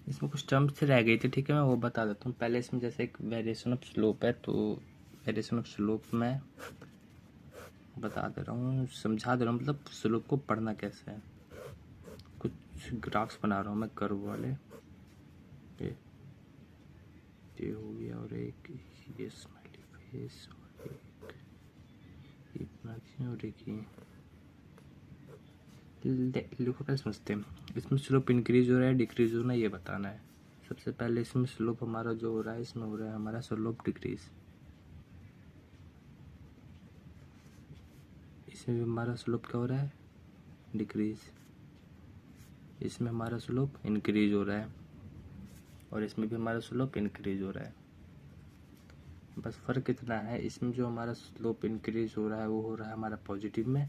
इसमें कुछ टर्म्स रह गई थी, ठीक है, मैं वो बता देता हूँ। पहले इसमें जैसे एक वेरिएशन ऑफ स्लोप है, तो वेरिएशन ऑफ स्लोप में बता दे रहा हूँ, समझा दे रहा हूँ, मतलब स्लोप को पढ़ना कैसे है। कुछ ग्राफ्स बना रहा हूँ मैं कर्व वाले। ये हो गया, और एक ये स्माइली फेस, और एक ये बना दिया, और एक ये लिखो। पहले समझते हैं इसमें स्लोप इंक्रीज हो रहा है डिक्रीज हो रहा है, ये बताना है। सबसे पहले इसमें स्लोप हमारा जो हो रहा है, इसमें हो रहा है हमारा स्लोप डिक्रीज। इसमें भी हमारा स्लोप क्या हो रहा है, डिक्रीज। इसमें हमारा स्लोप इंक्रीज हो रहा है, और इसमें भी हमारा स्लोप इंक्रीज हो रहा है। बस फ़र्क इतना है, इसमें जो हमारा स्लोप इंक्रीज हो रहा है वो हो रहा है हमारा पॉजिटिव में,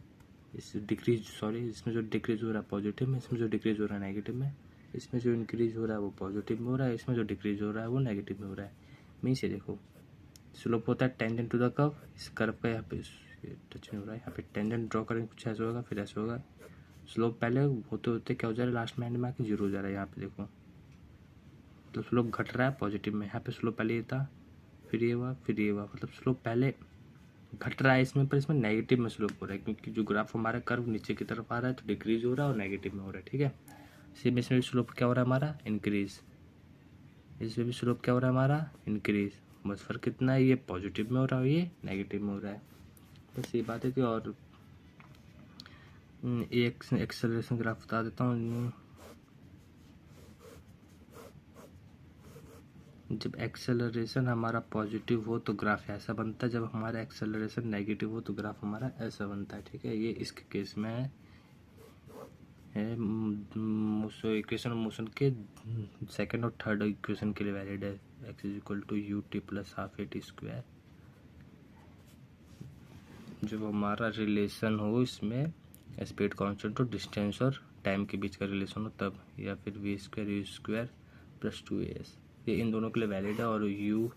इसमें जो डिक्रीज हो रहा है पॉजिटिव में, इसमें जो डिक्रीज हो रहा है नेगेटिव में। इसमें जो इंक्रीज हो रहा है वो पॉजिटिव में हो रहा है, इसमें जो डिक्रीज हो रहा है वो नेगेटिव में हो रहा है। मीन्स ये देखो, स्लोप होता है टेंजेंट टू द कर्व। इस कर्व का यहाँ पे टच नहीं हो रहा है, यहाँ पे टेंजेंट ड्रॉ करेंगे, कुछ ऐसा होगा, फिर ऐसा होगा। स्लोप पहले होते होते क्या हो जा रहा है, लास्ट में एंड में आके जीरो हो जा रहा है। यहाँ पे देखो, तो स्लोप घट रहा है पॉजिटिव में। यहाँ पे स्लोप पहले ये था, फिर ये हुआ, फिर ये हुआ, मतलब स्लोप पहले घट रहा है इसमें, पर इसमें नेगेटिव में स्लोप हो रहा है, क्योंकि जो ग्राफ हमारा कर्व नीचे की तरफ आ रहा है तो डिक्रीज हो रहा है और नेगेटिव में हो रहा है, ठीक है। सेम इसमें भी स्लोप क्या हो रहा है हमारा, इंक्रीज। इसमें भी स्लोप क्या हो रहा है हमारा, इंक्रीज। बस फर्क कितना है, ये पॉजिटिव में हो रहा है, ये नेगेटिव में हो रहा है, बस ये बात है कि। और एक एक्सेलरेशन ग्राफ बता देता हूँ। जब एक्सेलरेशन हमारा पॉजिटिव हो तो ग्राफ ऐसा बनता है, जब हमारा एक्सेलरेशन नेगेटिव हो तो ग्राफ हमारा ऐसा बनता है, ठीक है। ये इसके केस में है इक्वेशन ऑफ मोशन के सेकंड और थर्ड इक्वेशन के लिए वैलिड है। X is equal to U T plus half A T square. जब हमारा रिलेशन हो इसमें स्पीड कांस्टेंट और डिस्टेंस और टाइम के बीच का रिलेशन हो तब, या फिर V square you square plus 2as, ये इन दोनों के लिए वैलिड है। और U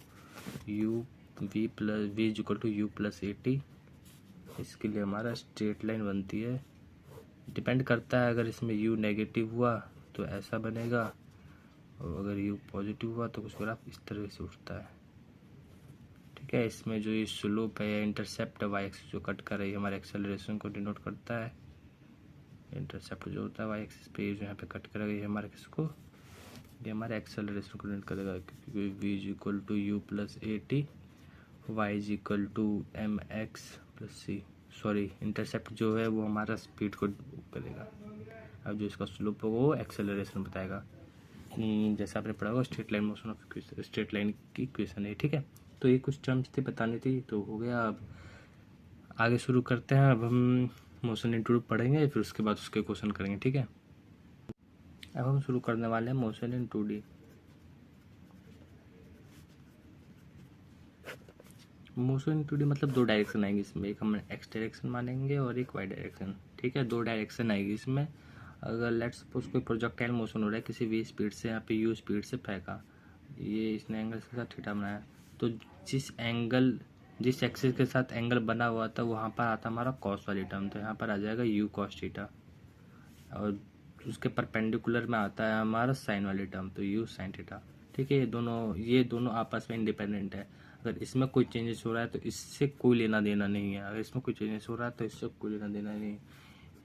V is equal to U plus A T, इसके लिए हमारा स्ट्रेट लाइन बनती है। डिपेंड करता है, अगर इसमें u नेगेटिव हुआ तो ऐसा बनेगा, और अगर u पॉजिटिव हुआ तो कुछ ग्राफ इस तरह से उठता है, ठीक है। इसमें जो ये स्लोप है या इंटरसेप्ट है वाई एक्सिस जो कट कर रही है हमारे एक्सेलरेशन को डिनोट करता है। इंटरसेप्ट जो होता है वाई एक्सिस पे, जो यहाँ पे कट करेगा ये हमारे किसको, ये हमारे एक्सेलरेशन को डिनोट करेगा, क्योंकि v is equal to U plus A T, Y is equal to M X plus C. Sorry, intercept जो है वो हमारा स्पीड को करेगा, अब जो इसका स्लोप होगा वो एक्सेलरेशन बताएगा। जैसा आपने पढ़ा होगा straight line motion of straight line की इक्वेशन है, ठीक है। तो ये कुछ टर्म्स थी बतानी थी, तो हो गया। अब आगे शुरू करते हैं। अब हम मोशन इन 2D पढ़ेंगे, फिर उसके बाद उसके क्वेश्चन करेंगे, ठीक है। अब हम शुरू करने वाले हैं motion in 2D। Motion in 2D मतलब दो डायरेक्शन आएंगे इसमें, एक हम एक्स डायरेक्शन मानेंगे और एक वाई डायरेक्शन, ठीक है। दो डायरेक्शन आएगी इसमें। अगर लेट्स सपोज कोई प्रोजेक्टाइल मोशन हो रहा है किसी वी स्पीड से, यहाँ पे यू स्पीड से फेंका, ये इसने एंगल के साथ थीटा बनाया, तो जिस एक्सिस के साथ एंगल बना हुआ था वहाँ पर आता हमारा कॉस वाली टर्म, तो यहाँ पर आ जाएगा यू कॉस थीटा, और उसके परपेंडिकुलर में आता है हमारा साइन वाली टर्म, तो यू साइन थीटा, ठीक है। ये दोनों आपस में इंडिपेंडेंट है। अगर इसमें कोई चेंजेस हो रहा है तो इससे कोई लेना देना नहीं है, अगर इसमें कोई चेंजेस हो रहा है तो इससे कोई लेना देना नहीं है।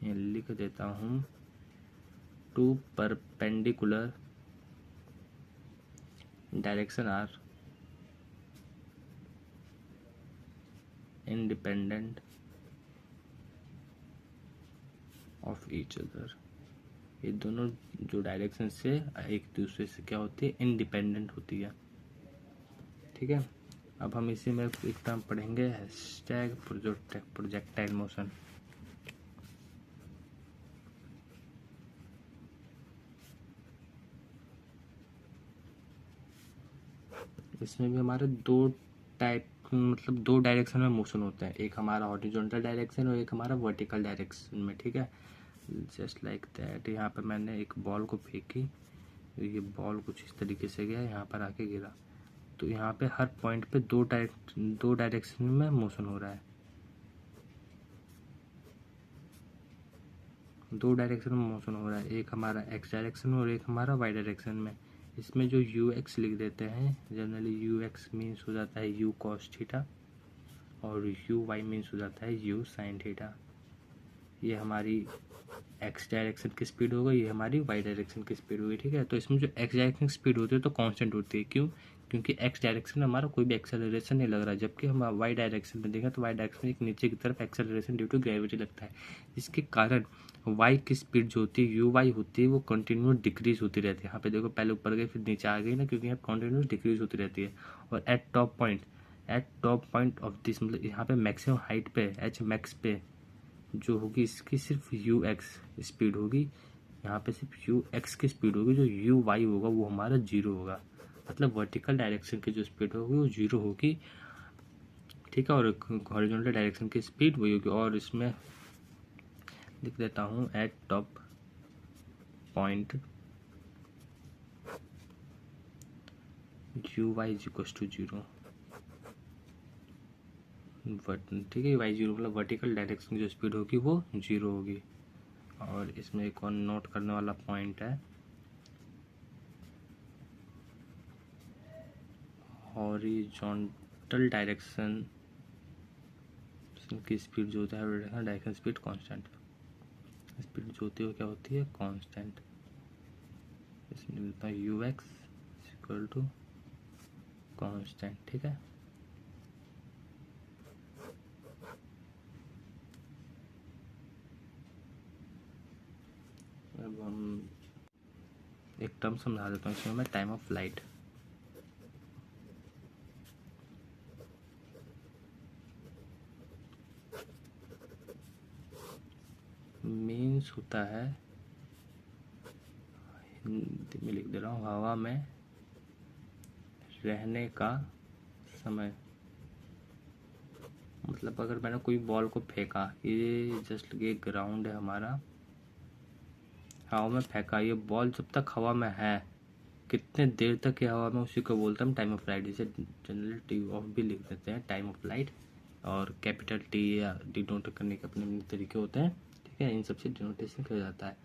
ये लिख देता हूँ, two perpendicular direction are independent of each other. ये दोनों जो डायरेक्शन से एक दूसरे से क्या होती है, इंडिपेंडेंट होती है, ठीक है। अब हम इसी में एक टर्म पढ़ेंगे, हैशटैग प्रोजेक्टाइल मोशन। इसमें भी हमारे दो टाइप, मतलब दो डायरेक्शन में मोशन होते हैं, एक हमारा हॉरिजॉन्टल डायरेक्शन और एक हमारा वर्टिकल डायरेक्शन में, ठीक है। जस्ट लाइक दैट, यहाँ पर मैंने एक बॉल को फेंकी, ये बॉल कुछ इस तरीके से गया, यहाँ पर आके गिरा, तो यहाँ पे हर पॉइंट पे दो डायरेक्शन में मोशन हो रहा है, दो डायरेक्शन में मोशन हो रहा है, एक हमारा एक्स डायरेक्शन में और एक हमारा वाई डायरेक्शन में। इसमें जो यू एक्स लिख देते हैं, जनरली यू एक्स मीन्स हो जाता है यू कॉस थीटा और यू वाई मीन्स हो जाता है यू साइन थीटा। ये हमारी एक्स डायरेक्शन की स्पीड हो गई, ये हमारी वाई डायरेक्शन की स्पीड हो गई। ठीक है, तो इसमें जो एक्स डायरेक्शन की स्पीड होती है तो कांस्टेंट होती है। क्यों? क्योंकि एक्स डायरेक्शन में हमारा कोई भी एक्सेलरेशन नहीं लग रहा है, जबकि हम वाई डायरेक्शन में देखें तो वाई डायरेक्शन में एक नीचे की तरफ एक्सेलरेशन ड्यू टू ग्रेविटी लगता है, जिसके कारण वाई की स्पीड जो होती है यू वाई होती है वो कंटिन्यूस डिक्रीज होती रहती है। यहाँ पे देखो पहले ऊपर गई फिर नीचे आ गई ना, क्योंकि यहाँ कंटिन्यूस डिक्रीज होती रहती है। और eight top point of this, मतलब यहाँ पे मैक्सिमम हाइट पे एच मैक्स पे जो होगी इसकी सिर्फ यू एक्स स्पीड होगी, यहाँ पे सिर्फ यू एक्स की स्पीड होगी। जो यू वाई होगा वो हमारा जीरो होगा, मतलब वर्टिकल डायरेक्शन की जो स्पीड होगी वो जीरो होगी। ठीक है, और हॉरिजॉन्टल डायरेक्शन की स्पीड वही होगी। और इसमें लिख देता हूँ at top point U Y is equal to zero. ठीक है, वाई जीरो मतलब वर्टिकल डायरेक्शन की जो स्पीड होगी वो जीरो होगी। और इसमें एक और नोट करने वाला पॉइंट है, हॉरिजॉन्टल डायरेक्शन की स्पीड जो होता है डायरेक्शन स्पीड कांस्टेंट, स्पीड जो होती है वो क्या होती है कांस्टेंट। इसमें लिखता है U X equal to constant. ठीक है, अब हम एक टर्म समझा देता हूँ इसमें मैं, टाइम ऑफ फ्लाइट। मीन्स होता है, हिंदी में लिख दे रहा हूँ, हवा में रहने का समय। मतलब अगर मैंने कोई बॉल को फेंका, ये जस्ट ये ग्राउंड है हमारा, हवा में फेंका, ये बॉल जब तक हवा में है कितने देर तक ये हवा में, उसी को बोलते हैं टाइम ऑफ फ्लाइट। जिसे जनरली टी ऑफ भी लिख देते हैं टाइम ऑफ फ्लाइट, और कैपिटल टी या डिनोट करने के अपने अपने तरीके होते हैं। ठीक है, इन सबसे डिनोटेशन किया जाता है।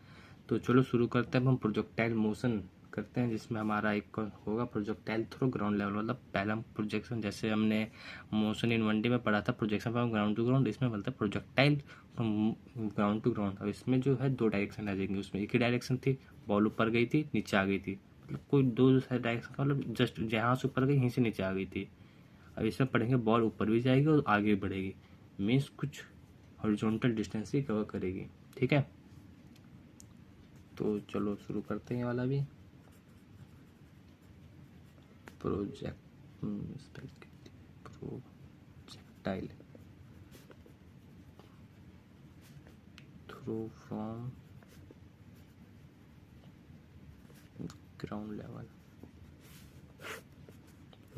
तो चलो शुरू करते हैं। हम प्रोजेक्टाइल मोशन करते हैं, जिसमें हमारा एक होगा प्रोजेक्टाइल थ्रू ग्राउंड लेवल। मतलब पहला हम प्रोजेक्शन, जैसे हमने मोशन इन 1D में पढ़ा था projection from ground to ground, इसमें बोलता है projectile from ground to ground. अब इसमें जो है दो डायरेक्शन आ जाएंगे, उसमें एक ही डायरेक्शन थी, बॉल ऊपर गई थी नीचे आ गई थी, मतलब कोई दो डायरेक्शन का मतलब जस्ट जहाँ से ऊपर गई यहीं से नीचे आ गई थी। अब इसमें पढ़ेंगे बॉल ऊपर भी जाएगी और आगे भी बढ़ेगी, मीन्स कुछ हॉरिजॉन्टल डिस्टेंस ही कवर करेगी। ठीक है, तो चलो शुरू करते हैं ये वाला भी। Projectile through from ground level.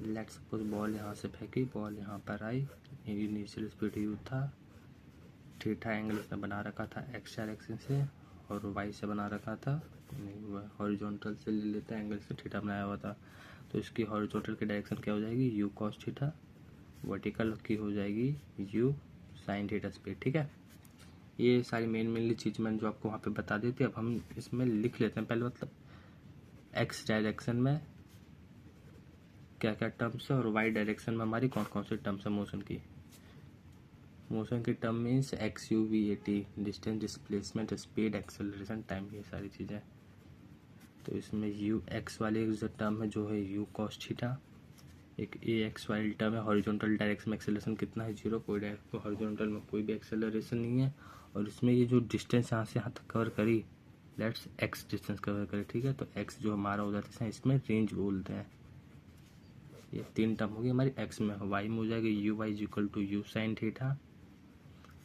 Let's suppose ball यहाँ से फेंकी, बॉल यहाँ पर आई, इनिशियल स्पीड यू था, थीटा एंगल इसने बना रखा था एक्स डायरेक्शन से और वाई से बना रखा था, हॉरिजॉन्टल से ले लेते हैं एंगल से थीटा बनाया हुआ था। तो इसकी हॉरिजॉन्टल की डायरेक्शन क्या हो जाएगी यू कॉस थीटा, वर्टिकल की हो जाएगी यू साइन थीटा स्पीड। ठीक है, ये सारी मेनली चीज़ मैंने जो आपको वहाँ पे बता दी थी। अब हम इसमें लिख लेते हैं पहले, मतलब एक्स डायरेक्शन में क्या क्या टर्म्स है और वाई डायरेक्शन में हमारी कौन कौन सी टर्म्स है मोशन की। मोशन की term means x you V A T, distance, displacement, speed, acceleration, time, ये सारी चीज़ें। तो इसमें यू एक्स वाली जो टर्म है जो है यू कॉस थीटा, एक ए एक्स वाली टर्म है हॉरिजॉन्टल डायरेक्शन में एक्सेलरेशन कितना है जीरो, कोई हॉरिजॉन्टल में कोई भी एक्सेलरेशन नहीं है। और इसमें ये जो डिस्टेंस यहाँ से यहाँ तक कवर करी, लेट्स एक्स डिस्टेंस कवर करी। ठीक है, तो एक्स जो हमारा हो जाता है इसमें रेंज बोलते हैं। ये तीन टर्म होगी हमारी एक्स में। वाई में हो जाएगी U Y is equal to U sine theta,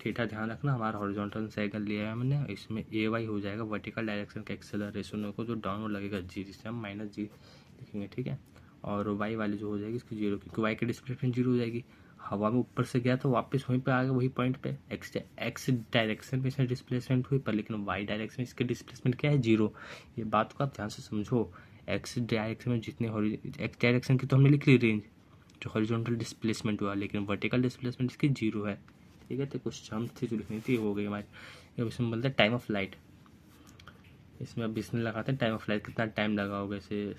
theta ध्यान रखना हमारा हॉरिजॉन्टल से एंगल लिया है हमने। इसमें ए वाई हो जाएगा वर्टिकल डायरेक्शन का एक्सेलरेशन को जो डाउनवर्ड लगेगा जी, जिससे हम माइनस जी लिखेंगे। ठीक है, और वाई वाली जो हो जाएगी इसकी जीरो, क्योंकि वाई की डिस्प्लेसमेंट जीरो हो जाएगी। हवा में ऊपर से गया तो वापस वहीं पे आ गया, वही पॉइंट पे। एक्स डायरेक्शन में इसमें डिस्प्लेसमेंट हुई, पर लेकिन वाई डायरेक्शन में इसकी डिस्प्लेसमेंट क्या है जीरो। ये बात को आप ध्यान से समझो। एक्स डायरेक्शन में जितने एक्स डायरेक्शन की तो हमने लिख ली रेंज जो हॉरिजॉन्टल डिस्प्लेसमेंट हुआ, लेकिन वर्टिकल डिस्प्लेसमेंट इसकी जीरो है। ठीक है, तो कुछ टर्म थी जो लिखनी थी हो गई हमारी। अब इसमें बोलते हैं टाइम ऑफ फ्लाइट। इसमें अब इसमें लगाते हैं टाइम ऑफ फ्लाइट, कितना टाइम लगा होगा इसे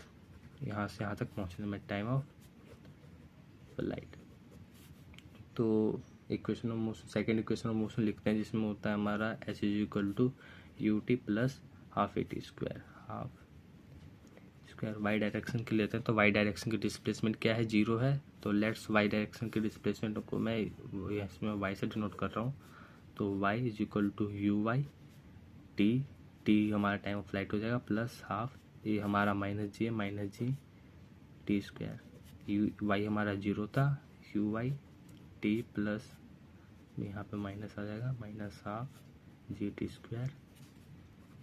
यहाँ से यहाँ तक पहुँचने में टाइम ऑफ फ्लाइट। तो equation of motion, second equation of motion लिखते हैं जिसमें होता है हमारा H is equal to U T plus half A T square, half square Y direction के लेते हैं। तो वाई डायरेक्शन की डिस्प्लेसमेंट क्या है, 0 है। तो लेट्स वाई डायरेक्शन की डिस्प्लेसमेंट को मैं इसमें वाई से डिनोट कर रहा हूँ। तो Y is equal to U Y T, T हमारा टाइम ऑफ फ्लाइट हो जाएगा, प्लस हाफ ये हमारा माइनस जी है, minus G T square. U Y हमारा 0 था, यू वाई टी प्लस यहाँ पे माइनस आ जाएगा, minus half G T square.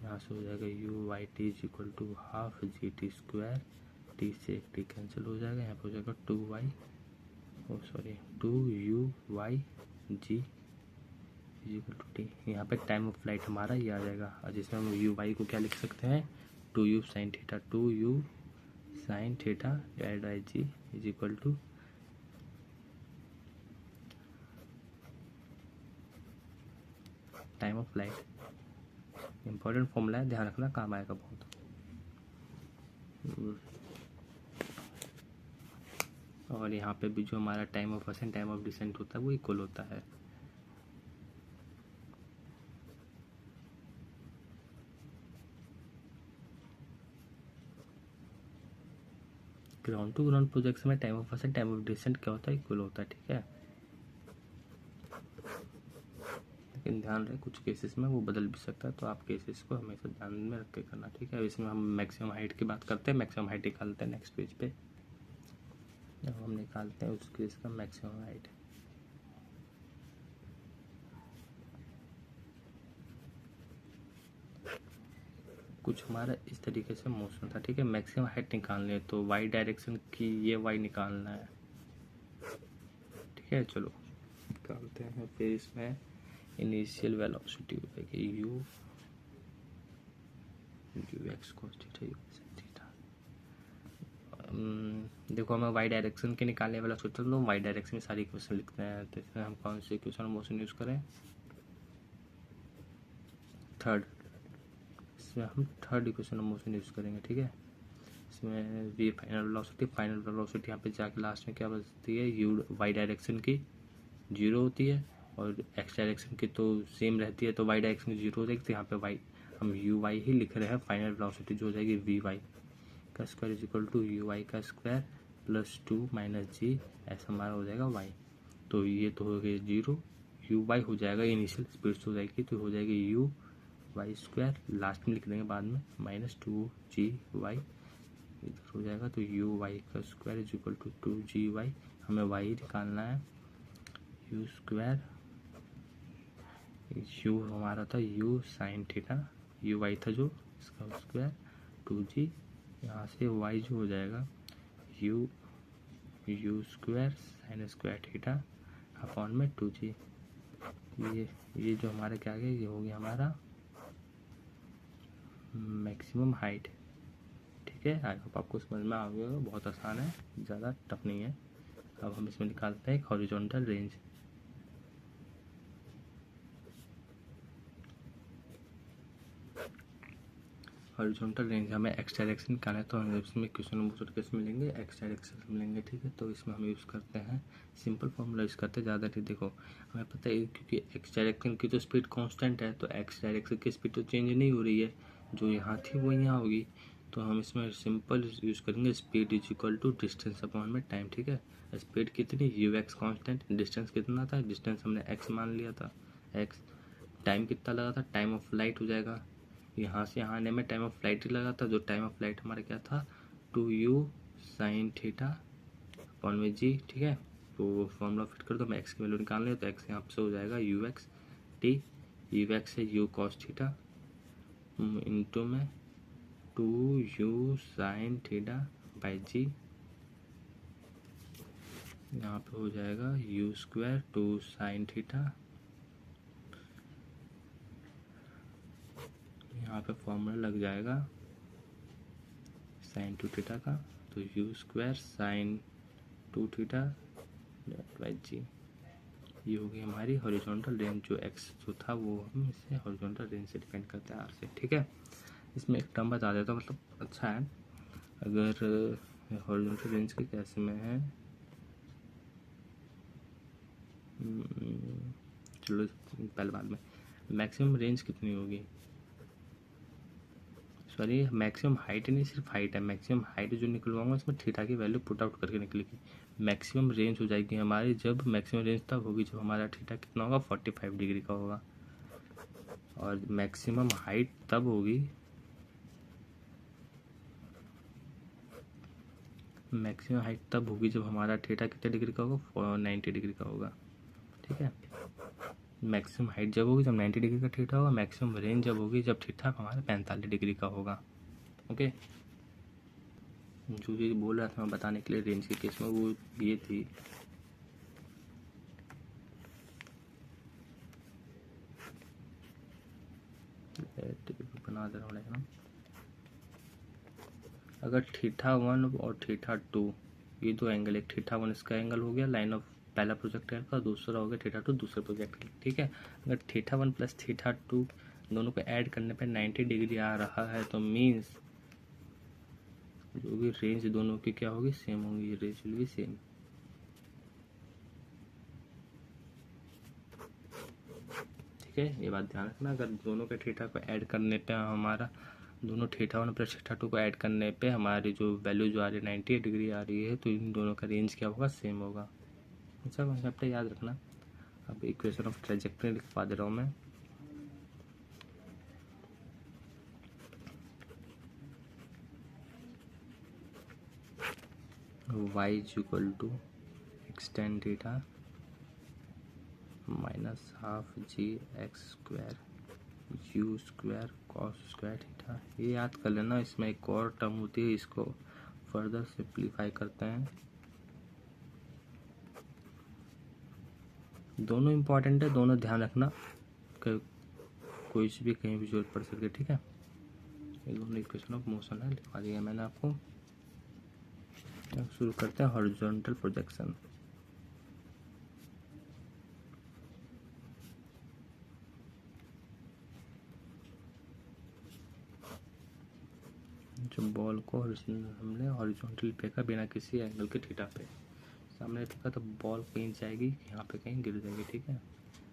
यहाँ से हो जाएगा U Y T is equal to half G T square, T से टी कैंसिल हो जाएगा, यहाँ पे हो जाएगा 2y, oh sorry 2u/y G is equal to T. यहाँ पे टाइम ऑफ फ्लाइट हमारा ये आ जाएगा, और जिसमें हम यू वाई को क्या लिख सकते हैं, 2u sine theta, 2u sine theta divide by G is equal to time of flight. Important formula है, ध्यान रखना, काम आएगा बहुत। और यहाँ पे भी जो हमारा time of ascent time of descent होता है वो इक्वल होता है। ग्राउंड टू ग्राउंड प्रोजेक्शन में time of ascent time of descent क्या होता है, इक्वल होता है, ठीक है। लेकिन ध्यान रहे कुछ केसेस में वो बदल भी सकता है, तो आप केसेस को हमेशा ध्यान में रख के करना, ठीक है। इसमें हम मैक्सिमम हाइट की बात करते हैं, मैक्सिमम हाइट निकालते हैं नेक्स्ट पेज पे। जब हम निकालते हैं उस केस का मैक्सिमम हाइट, कुछ हमारा इस तरीके से मोशन था, ठीक है। मैक्सिमम हाइट निकालनी है तो वाई डायरेक्शन की ये वाई निकालना है, ठीक है। चलो निकालते हैं। फिर इसमें इनिशियल वेलोसिटी हो जाएगी you x cos theta you theta. देखो हमें वाई डायरेक्शन के निकालने वाला सोचते हैं, तो वाई डायरेक्शन में सारी इक्वेशन लिखते हैं। तो इसमें हम कौन सी इक्वेशन मोशन यूज़ करें, थर्ड। इसमें हम third equation of motion use करेंगे, ठीक है। इसमें वी फाइनल वेलोसिटी यहाँ पे जाके लास्ट में क्या बचती है, यू वाई डायरेक्शन की 0 होती है और एक्स डायरेक्शन की तो सेम रहती है, तो वाई डायरेक्शन की 0 हो जाएगी। तो यहाँ पे वाई हम यू वाई ही लिख रहे हैं, फाइनल वेलोसिटी जो हो जाएगी वी वाई का square is equal to U Y का स्क्वायर प्लस 2 माइनस जी, ऐसा हमारा हो जाएगा वाई। तो ये तो हो गई 0, यू वाई हो जाएगा इनिशियल स्पीड हो जाएगी, तो हो जाएगी यू वाई स्क्वायर, लास्ट में लिख देंगे बाद में, माइनस 2g वाई इधर हो जाएगा। तो यू वाई का square is equal to 2g y, हमें वाई निकालना है, यू स्क्वायर यू हमारा था u sine theta, u y था जो, इसका स्क्वायर 2g, यहाँ से वाई जो हो जाएगा you square sine square theta upon में 2g। ये जो हमारा क्या आ गया, ये हो गया हमारा मैक्सिमम हाइट, ठीक है। आई होप आपको समझ में आ गया, बहुत आसान है, ज़्यादा टफ नहीं है। अब हम इसमें निकालते हैं एक हॉरिजॉन्टल रेंज। हॉरिजॉन्टल रेंज हमें एक्स डायरेक्शन निकालना है, तो हम इसमें क्वेश्चन नंबर केस मिलेंगे, एक्स डायरेक्शन मिलेंगे, ठीक है। तो इसमें हम यूज़ करते हैं सिंपल फॉर्मूला यूज़ करते हैं, ज़्यादा नहीं। देखो हमें पता है क्योंकि एक्स डायरेक्शन की तो स्पीड कांस्टेंट है, तो एक्स डायरेक्शन की स्पीड तो चेंज नहीं हो रही है, जो यहाँ थी वो यहाँ होगी। तो हम इसमें सिंपल यूज़ करेंगे, speed is equal to distance upon में टाइम, ठीक है। स्पीड कितनी, यू एक्स कॉन्स्टेंट, डिस्टेंस कितना था, डिस्टेंस हमने एक्स मान लिया था, एक्स। टाइम कितना लगा था, टाइम ऑफ फ्लाइट हो जाएगा, यहाँ से यहाँ आने में टाइम ऑफ फ्लाइट ही लगा था, जो टाइम ऑफ फ्लाइट हमारा क्या था, 2u साइन थीटा अपॉन में जी, ठीक है। तो फॉर्मूला फिट कर दो, मैं एक्स की वैल्यू निकाल लें, तो एक्स यहाँ से हो जाएगा you x T, you x है यू कॉस थीटा इंटू में 2u साइन थीटा बाई जी, यहाँ पे हो जाएगा यू स्क्वायर 2 साइन थीटा, यहाँ पे फॉर्मूला लग जाएगा साइन 2 थीटा का, तो U square sine 2 theta by G. ये होगी हमारी हॉरिजॉन्टल रेंज, जो एक्स जो था वो हम इसे हॉरिजॉन्टल रेंज से डिपेंड करते हैं आर से, ठीक है। इसमें एक टर्म बता देता हूँ, मतलब अच्छा है, अगर हॉरिजॉन्टल रेंज के केस में है, चलो पहले बाद में, मैक्सिमम रेंज कितनी होगी, सॉरी मैक्सिमम हाइट नहीं, सिर्फ हाइट है, मैक्सिमम हाइट जो निकलवाऊंगा इसमें थीटा की वैल्यू पुट आउट करके निकलेगी। मैक्सिमम रेंज हो जाएगी हमारी जब, मैक्सिमम रेंज तब होगी जब हमारा थीटा कितना होगा 45 डिग्री का होगा, और मैक्सिमम हाइट तब होगी, मैक्सिमम हाइट तब होगी जब हमारा थीटा कितने डिग्री का होगा 90 डिग्री का होगा। ठीक है, मैक्सिमम हाइट जब होगी जब 90 डिग्री का थीटा होगा, मैक्सिमम रेंज जब होगी जब थीटा हमारा 45 डिग्री का होगा। ओके, जो चीज़ बोल रहा था मैं बताने के लिए रेंज के केस में वो ये थी, बना दे रहा हूँ, अगर थीटा 1 और थीटा 2 ये दो एंगल, एक थीटा 1 इसका एंगल हो गया लाइन ऑफ पहला प्रोजेक्टाइल का, दूसरा हो गया थीटा 2 दूसरे प्रोजेक्टाइल। ठीक है, अगर थीटा 1 प्लस थीटा 2 दोनों को ऐड करने पे 90 डिग्री आ रहा है तो मीन्स जो भी रेंज दोनों की क्या होगी, सेम होगी, रेंज विल बी सेम। ठीक है, ये बात ध्यान रखना, अगर दोनों के थीटा को ऐड करने पे हमारा, दोनों थीटा 1 प्लस थीटा 2 को ऐड करने पे हमारी जो वैल्यू जो आ रही है 90 डिग्री आ रही है, तो इन दोनों का रेंज क्या होगा, सेम होगा। अच्छा कॉन्सेप्ट याद रखना। अब इक्वेशन ऑफ ट्रेजेक्टरी लिखवा दे रहा हूँ मैं, y is equal to x tan theta minus half g x square you square cos square theta. ये याद कर लेना, इसमें एक और टर्म होती है, इसको फर्दर सिंप्लीफाई करते हैं। दोनों इम्पॉर्टेंट है, दोनों ध्यान रखना, कोई सी भी कहीं भी जरूरत पड़ सकती है। ठीक है, ये दोनों इक्वेशन ऑफ मोशन है, लिखवा दिया मैंने आपको। अब शुरू करते हैं हॉरिजॉन्टल प्रोजेक्शन। जो बॉल को हमने हॉरिजॉन्टली फेंका बिना किसी एंगल के थीटा पे, सामने फेंका तो बॉल कहीं जाएगी, यहाँ पे कहीं गिर जाएगी। ठीक है,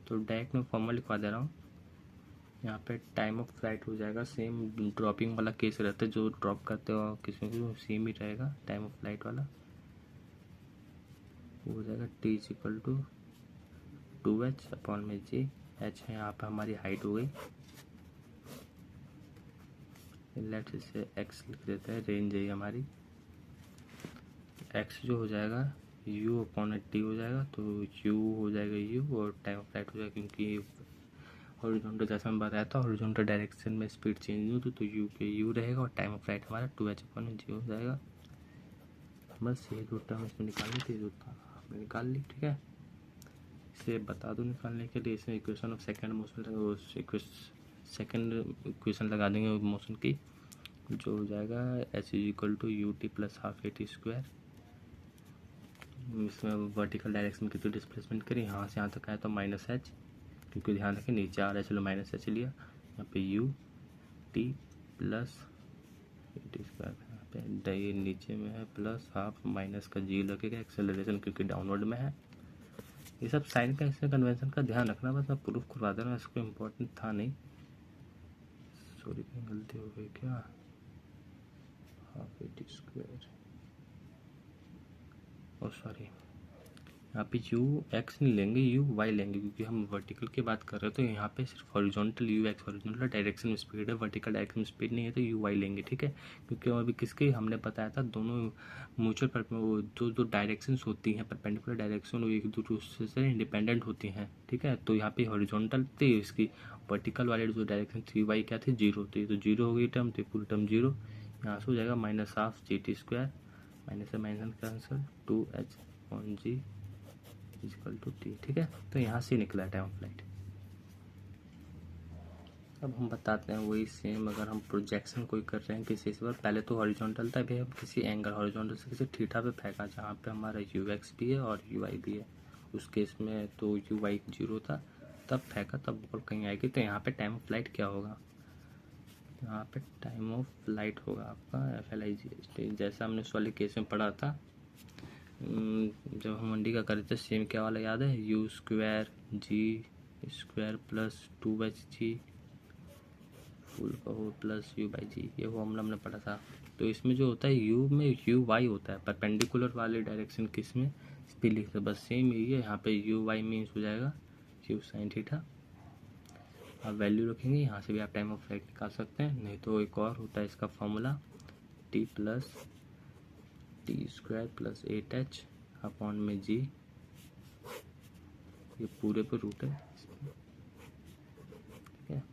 तो डायरेक्ट मैं फॉर्मूला लिखवा दे रहा हूँ। यहाँ पे टाइम ऑफ फ्लाइट हो जाएगा, सेम ड्रॉपिंग वाला केस रहता है, जो ड्रॉप करते हो किसी को सेम ही रहेगा टाइम ऑफ फ्लाइट वाला, वो हो जाएगा t is equal to 2h upon में जी, एच है यहाँ पे हमारी हाइट हो गई, लेफ्ट से एक्स लिख देते हैं, रेंज है हमारी, एक्स जो हो जाएगा u अपॉन टी हो जाएगा, तो u हो जाएगा u और टाइम ऑफ फ्लाइट हो जाएगा, क्योंकि हॉरिजॉन्टल जैसा हम बताया था हॉरिजॉन्टल डायरेक्शन में स्पीड चेंज नहीं होती, तो u पे u रहेगा और टाइम ऑफ फ्लाइट हमारा 2h अपॉन में जी हो जाएगा। बस ये दो टर्म इसमें निकालनी थी, जो था आपने निकाल ली। ठीक है, इसे बता दो निकालने के लिए, इसमें equation of second motion second equation लगा देंगे मोशन की, जो हो जाएगा h is equal to U T plus half A T square. इसमें वर्टिकल डायरेक्शन की तो डिस्प्लेसमेंट करी, यहाँ से यहाँ तक आया तो माइनस एच, क्योंकि ध्यान रखें नीचे आ रहा है, चलो माइनस एच लिया, यहाँ पे U T plus A T square, यहाँ पे ये नीचे में है प्लस हाफ, माइनस का जी लगेगा, एक्सेलरेशन क्योंकि डाउनवर्ड में है। ये सब साइन का इसमें कन्वेंशन का ध्यान रखना, बस मैं प्रूफ करवा दे रहा हूँ, इसको इम्पोर्टेंट था नहीं, सॉरी कहीं गलती हो गई क्या, half A T square, oh sorry, यहाँ पे यू एक्स नहीं लेंगे, यू वाई लेंगे, क्योंकि हम वर्टिकल की बात कर रहे हैं, तो यहाँ पे सिर्फ horizontal you x, horizontal direction में स्पीड है, वर्टिकल डायरेक्शन में स्पीड नहीं है, तो यू वाई लेंगे। ठीक है, क्योंकि अभी किसके हमने बताया था, दोनों म्यूचुअल वो जो डायरेक्शंस होती हैं परपेंडिकुलर डायरेक्शन, वो एक दूसरे से इंडिपेंडेंट होती हैं। ठीक है, तो यहाँ पे हॉरिजॉन्टल थी, इसकी वर्टिकल वाले जो डायरेक्शन थी वाई क्या थी, जीरो थी, तो जीरो हो गई टर्म, तो पूरी टर्म जीरो, यहाँ से हो जाएगा minus half G T square, minus से माइनस का answer 2h on g equal to t. ठीक है, तो यहाँ से निकला टाइम ऑफ फ्लाइट। अब हम बताते हैं वही सेम, अगर हम प्रोजेक्शन कोई कर रहे हैं किसी से, पहले तो हॉरिजॉन्टल था, भी हम किसी एंगल हॉरिजॉन्टल से किसी थीटा पे फेंका जहाँ पे हमारा यू एक्स भी है और यू वाई भी है, उस केस में तो यू वाई जीरो था, तब फेंका तब बॉल कहीं आएगी, तो यहाँ पे टाइम ऑफ फ्लाइट क्या होगा, यहाँ पे टाइम ऑफ फ्लाइट होगा आपका FLIGHT, जैसा हमने उस वाले केस में पढ़ा था जब हम मंडी का कर रहे थे। सेम क्या वाला याद है, U² G² plus 2/G full का हो प्लस U/G, ये वो हमने पढ़ा था। तो इसमें जो होता है U में UY होता है, परपेंडिकुलर वाले डायरेक्शन किस में इस पर लिखते हैं, बस सेम यही है। यहाँ पे UY मीन्स हो जाएगा U sin थीटा। आप वैल्यू रखेंगे, यहाँ से भी आप टाइम ऑफ फ्लाइट निकाल सकते हैं। नहीं तो एक और होता है इसका formula, T plus T² plus 8H upon में G, ये पूरे पे रूट है, ठीक है।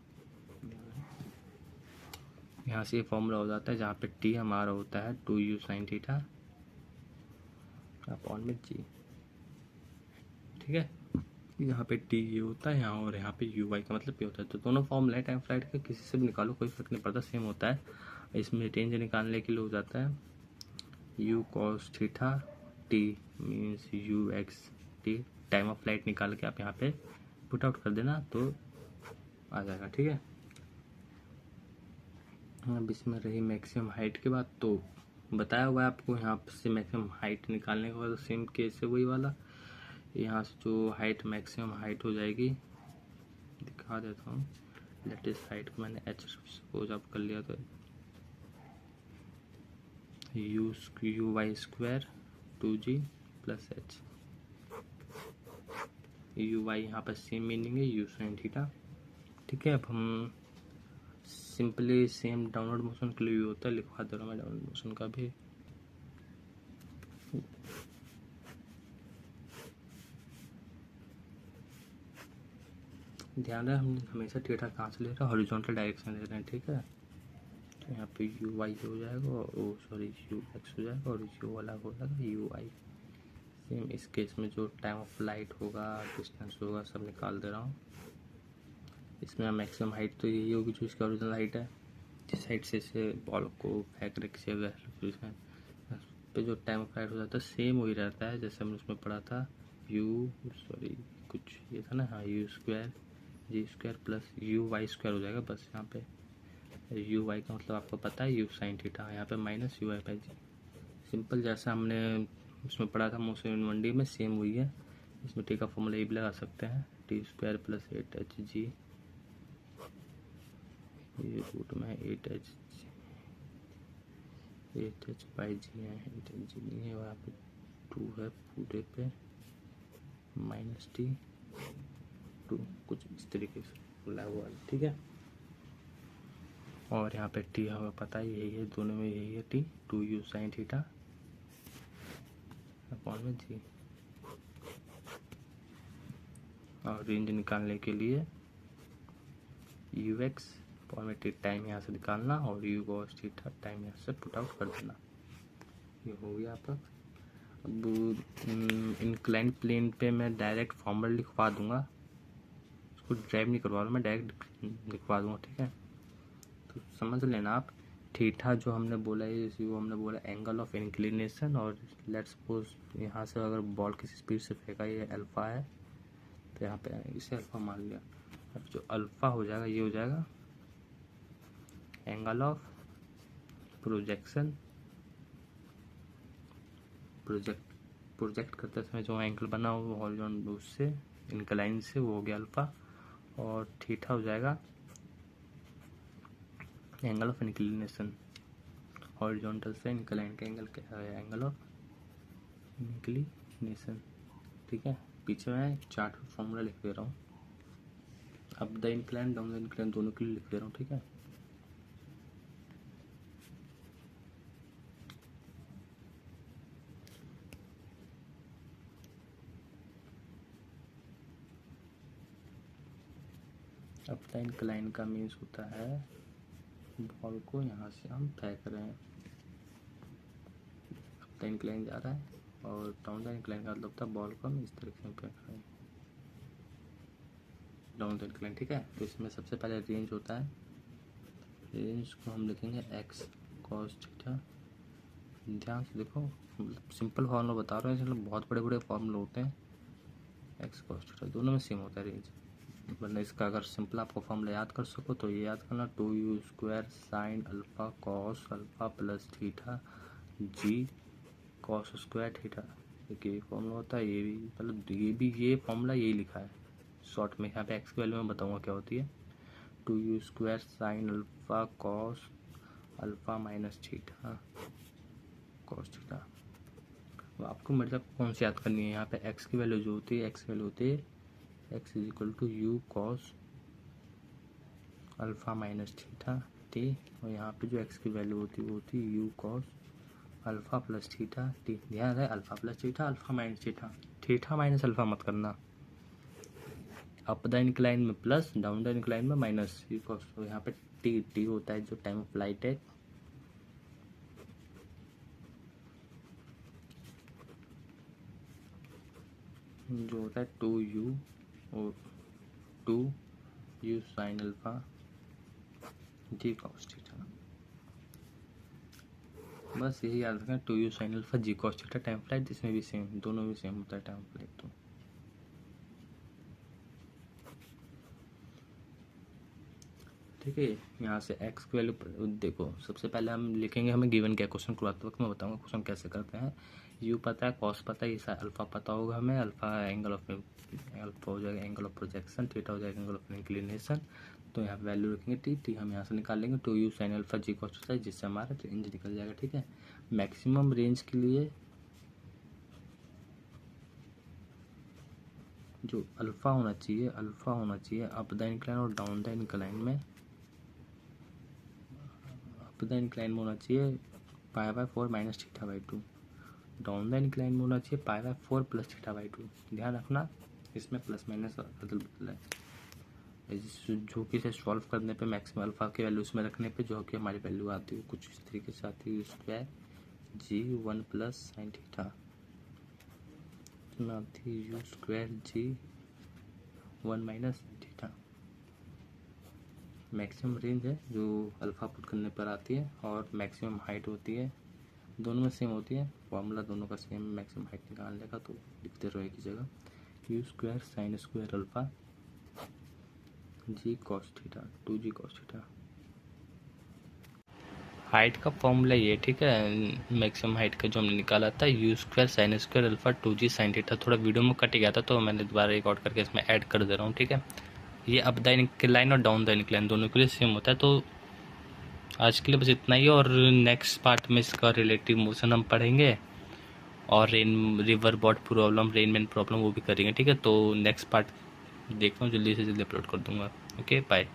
यहाँ से ये फॉर्मूला हो जाता है जहाँ पे T हमारा होता है 2U sin थीटा अपॉन में G, ठीक है। यहाँ पे T ये होता है यहाँ, और यहाँ पे UY का मतलब ये होता है। तो दोनों फॉर्मूला है टाइम फ्लाइट के, किसी से भी निकालो कोई फर्क नहीं पड़ता, सेम होता है। इसमें रेंज निकालने के लिए हो जाता है U cos theta T means UXT। Time of flight निकाल के आप यहाँ पे पुट आउट कर देना तो आ जाएगा, ठीक है। अब इसमें रही मैक्सिमम हाइट की बात, तो बताया हुआ है आपको यहाँ से मैक्सिमम हाइट निकालने के बाद सेम केस है वही वाला। यहाँ से जो हाइट मैक्सिमम हाइट हो जाएगी, दिखा देता हूँ। लेटेस्ट हाइट को मैंने H सपोज आप कर लिया, तो UY² 2G plus H। UY यहाँ पर सेम मीनिंग है U sin थीटा, ठीक है। अब हम सिंपली सेम डाउनवर्ड मोशन के लिए भी होता है, लिखवा दे रहा हूँ मैं डाउनवर्ड मोशन का भी। ध्यान रहे हम हमेशा थीटा कहाँ से ले रहे हैं, हॉरिजॉन्टल डायरेक्शन ले रहे हैं, ठीक है। तो यहाँ पे UY हो जाएगा और UX हो जाएगा और U अलग हो जाएगा UY। सेम इस केस में जो टाइम ऑफ फ्लाइट होगा, डिस्टेंस होगा, सब निकाल दे रहा हूँ। इसमें मैक्सिमम हाइट तो यही होगी जो इसका ओरिजिनल हाइट है, जिस हाइट से इसे बॉल को फेंक रखे इसमें पे जो टाइम ऑफ फ्लाइट हो जाता है सेम वही रहता है जैसे हमने उसमें पढ़ा था। कुछ ये था ना, हाँ U² G² प्लस UY² हो जाएगा बस। यहाँ पे UY का मतलब आपको पता है U sin थीटा, यहाँ पे माइनस UY/G। सिंपल जैसा हमने उसमें पढ़ा था मोशन इन मंडी में, सेम वही है। इसमें T का फॉर्मूला ये भी लगा सकते हैं, T² प्लस 8HG, ये रूट में 8H बाई G है, 8HG नहीं है, वहाँ पे 2 है पूरे पे, माइनस T2, कुछ इस तरीके से लगा हुआ, ठीक है। और यहाँ पे T हमें पता है यही है, दोनों में यही है T 2U sin theta upon में G। और रेंज निकालने के लिए UX अपॉन में T टाइम यहाँ से निकालना और U cos थीटा टाइम यहाँ से पुट आउट कर देना, ये हो गया आपका। अब इंक्लाइन प्लेन पे मैं डायरेक्ट फॉर्मूला लिखवा दूंगा, उसको ड्राइव नहीं करवा रहा मैं, डायरेक्ट लिखवा दूंगा, ठीक है। तो समझ लेना आप, थीटा जो हमने बोला है वो हमने बोला एंगल ऑफ इंक्लिनेशन, और लेट्स सपोज यहाँ से अगर बॉल किसी स्पीड से फेंका, ये अल्फा है तो यहाँ पे इसे अल्फा मान लिया। अब जो अल्फा हो जाएगा ये हो जाएगा एंगल ऑफ प्रोजेक्शन, प्रोजेक्ट करते समय जो एंगल बना हो हॉरिजॉन्टल उससे इंक्लाइन से, वो हो गया अल्फा। और थीटा हो जाएगा एंगल ऑफ इंक्लिनेशन, हॉरिजॉन्टल से इंक्लाइन का एंगल क्या है, एंगल ऑफ इंक्लिनेशन, ठीक है। पीछे मैं चार्ट फॉर्मूला लिख दे रहा हूँ, up the incline down the incline दोनों के लिए लिख दे रहा हूँ, ठीक है। अप द इंक्लाइन का मीन्स होता है बॉल को यहाँ से हम फेंक रहे हैं, अप द इंक्लाइन जा रहा है, और डाउन द इंक्लाइन का मतलब था बॉल को हम इस तरीके से फेंक रहे हैं, डाउन द इंक्लाइन, ठीक है। तो इसमें सबसे पहले रेंज होता है, रेंज को हम लिखेंगे X cos थीटा। ध्यान से देखो, सिंपल फॉर्मूला बता रहे हैं, मतलब बहुत बड़े बड़े फॉर्मूले होते हैं। X cos थीटा दोनों में सेम होता है रेंज, वरना इसका अगर सिंपल आपको फॉर्मूला याद कर सको तो ये याद करना, 2u² sine alpha cos alpha plus theta G cos square theta. देखिए ये फॉर्मूला होता है, ये भी मतलब ये फॉर्मूला यही लिखा है शॉर्ट में। यहाँ पे एक्स की वैल्यू में बताऊँगा क्या होती है, 2u² sine alpha cos alpha minus theta cos theta. आपको मतलब कौन सी याद करनी है, यहाँ पे एक्स की वैल्यू जो होती है, एक्स की वैल्यू होती है x is equal to u cos alpha minus theta t, और यहाँ पे जो एक्स की वैल्यू होती है वो होती है you cos alpha plus theta T. ध्यान रहे alpha plus theta alpha minus theta, theta minus alpha मत करना। अप द इंक्लाइन में प्लस, डाउन द इंक्लाइन में माइनस, यू कॉस। तो यहाँ पे टी होता है जो टाइम ऑफ फ्लाइट है, जो होता है 2u और 2u sine alpha g cos theta. बस यही याद रखना, 2u sine alpha g cos theta time flight, इसमें भी सेम, दोनों भी सेम होता है टाइम फ्लाइट। तो ठीक है, यहाँ से एक्स की वैल्यू देखो, सबसे पहले हम लिखेंगे, हमें गिवन क्या क्वेश्चन करवाते वक्त मैं बताऊंगा क्वेश्चन कैसे करते हैं। यू पता है, कॉस पता है, ये अल्फ़ा पता होगा हमें, अल्फ़ा एंगल ऑफ अल्फ़ा हो जाएगा एंगल ऑफ प्रोजेक्शन, थीटा हो जाएगा एंगल ऑफ इंक्लिनेशन। तो यहाँ पे वैल्यू रखेंगे टी हम यहाँ से निकाल लेंगे 2u sine alpha g cos theta, जिससे हमारा रेंज निकल जाएगा। ठीक है, मैक्सिमम रेंज के लिए जो अल्फ़ा होना चाहिए अप द इंक्लाइन और डाउन द इंक्लाइन में, अप द इंक्लाइन में होना चाहिए π/4 minus theta by 2, down the incline में होना चाहिए π/4 प्लस थीटा बाई 2। ध्यान रखना इसमें प्लस माइनस बदल है, जो कि इसे सॉल्व करने पे मैक्सिमम अल्फ़ा के वैल्यू इसमें रखने पे जो कि हमारी वैल्यू आती है कुछ इस तरीके से आती है, square g 1 plus sine theta आती है u square g 1 minus theta. Maximum range है जो अल्फ़ा पुट करने पर आती है, और मैक्सिमम हाइट होती है, दोनों में सेम होती है, फॉर्मूला दोनों का सेम। मैक्सिमम हाइट निकालने का तो लिखते रहो एक ही जगह, u square sine square alpha g cos theta 2g cos theta. Height का फॉर्मूला ये, ठीक है, मैक्सिमम हाइट का जो हमने निकाला था you square sine square alpha 2g sine theta. थोड़ा वीडियो में कट गया था तो मैंने दोबारा रिकॉर्ड करके इसमें ऐड कर दे रहा हूँ। ठीक है, ये अप द इंक्लाइन और डाउन द इंक्लाइन दोनों के लिए सेम होता है। तो आज के लिए बस इतना ही, और नेक्स्ट पार्ट में इसका रिलेटिव मोशन हम पढ़ेंगे, और river boat problem, rain man problem वो भी करेंगे। ठीक है, तो नेक्स्ट पार्ट देखता हूँ, जल्दी से जल्दी अपलोड कर दूंगा। Okay bye.